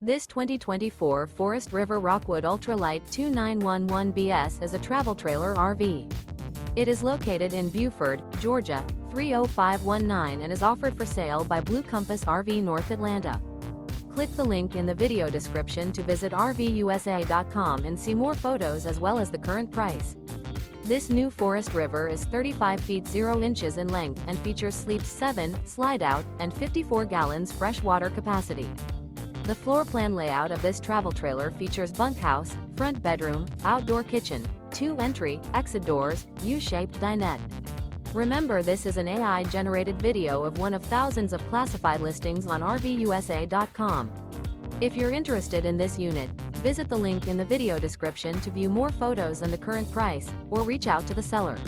This 2024 Forest River Rockwood Ultralight 2911BS is a travel trailer RV. It is located in Buford, Georgia, 30519 and is offered for sale by Blue Compass RV North Atlanta. Click the link in the video description to visit RVUSA.com and see more photos as well as the current price. This new Forest River is 35 feet 0 inches in length and features sleeps 7, Slideout, and 54 gallons fresh water capacity. The floor plan layout of this travel trailer features bunkhouse, front bedroom, outdoor kitchen, 2 entry, exit doors, U-shaped dinette. Remember, this is an AI-generated video of one of thousands of classified listings on RVUSA.com. If you're interested in this unit, visit the link in the video description to view more photos and the current price, or reach out to the seller.